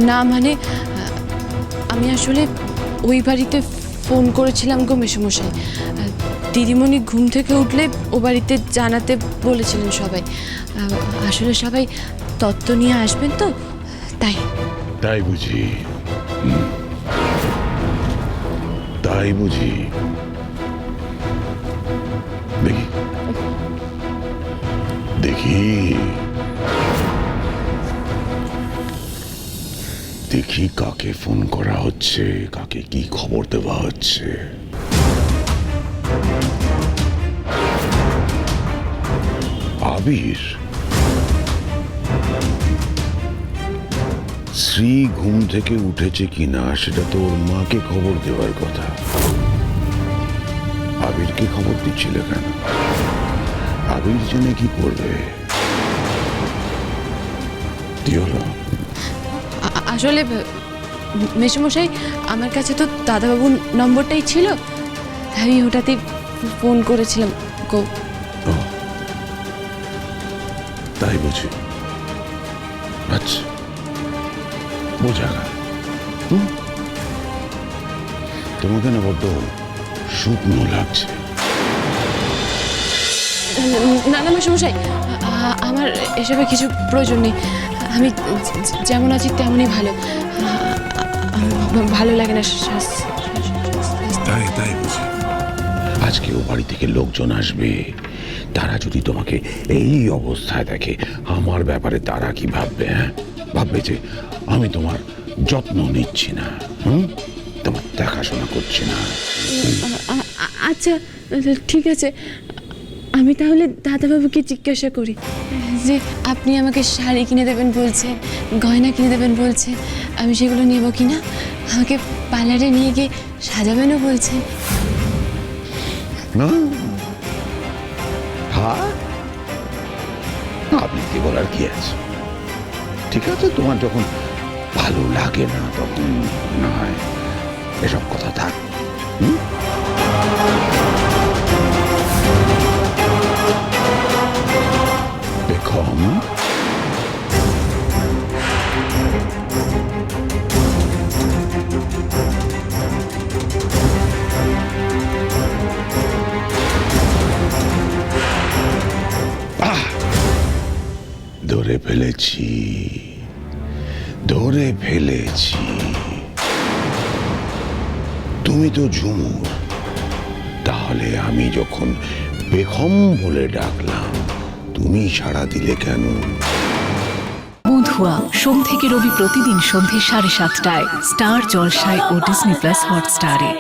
না মানে আমি আসলে ওই বাড়িতে ফোন করেছিলাম গো মেসোমশাই। দিদিমণি ঘুম থেকে উঠলে ও বাড়িতে জানাতে বলেছিলেন সবাই। আসলে সবাই তত্ত্ব নিয়ে আসবেন তো, তাই। তাই বুঝি? তাই বুঝি? দেখি দেখি দেখি কাকে ফোন করা হচ্ছে, কাকে কি খবর দেওয়া হচ্ছে। আবির? শ্রী ঘুম থেকে উঠেছে কিনা সেটা তো ওর মাকে খবর দেওয়ার কথা। আবিরকে খবর দিচ্ছিল কেন? আবির জেনে কি করবে? কি হলো? আসলে মেসোমশাই আমার কাছে তো দাদাবাবুর নম্বরটাই ছিল, আমি ওটাতেই ফোন করেছিলাম গো। তাই বুঝি? আচ্ছা, বোঝা গেল। তোমাকে না বড্ড শুকনো লাগছে। না না মেসোমশাই, আমার এসবে কিছু প্রয়োজন নেই। আমি যেমন আছি তেমনই ভালো। ভালো লাগে না। তাই তাই বুঝি? আজকে ও বাড়ি থেকে লোকজন আসবে, তারা যদি তোমাকে এই অবস্থায় দেখে আমার ব্যাপারে তারা কি ভাববে? হ্যাঁ, ভাববে যে আমি তোমার যত্ন নিচ্ছি না, তোমার দেখাশোনা করছি না। আচ্ছা ঠিক আছে, আমি তাহলে দাদাবাবুকে জিজ্ঞাসা করি যে আপনি আমাকে শাড়ি কিনে দেবেন বলছেন, গয়না কিনে দেবেন বলছেন, আমি সেগুলো নেব কিনা, আমাকে পার্লারে নিয়ে গিয়ে সাজাবেনও বলছেন। হ্যাঁ, আপনি কি বলার কি আছে? ঠিক আছে, তোমার যখন ভালো লাগে না তখন না হয় এসব কথা থাক। বেগম, ধরে ফেলেছি, ধরে ফেলেছি। তুমি তো ঝুমুর, তাহলে আমি যখন বেগম বলে ডাকলাম তুমি সাড়া দিলে কেন? বধুয়া সোম থেকে রবি প্রতিদিন সন্ধে 7:30টায় স্টার জলসায় ও ডিজনি প্লাস হটস্টারে।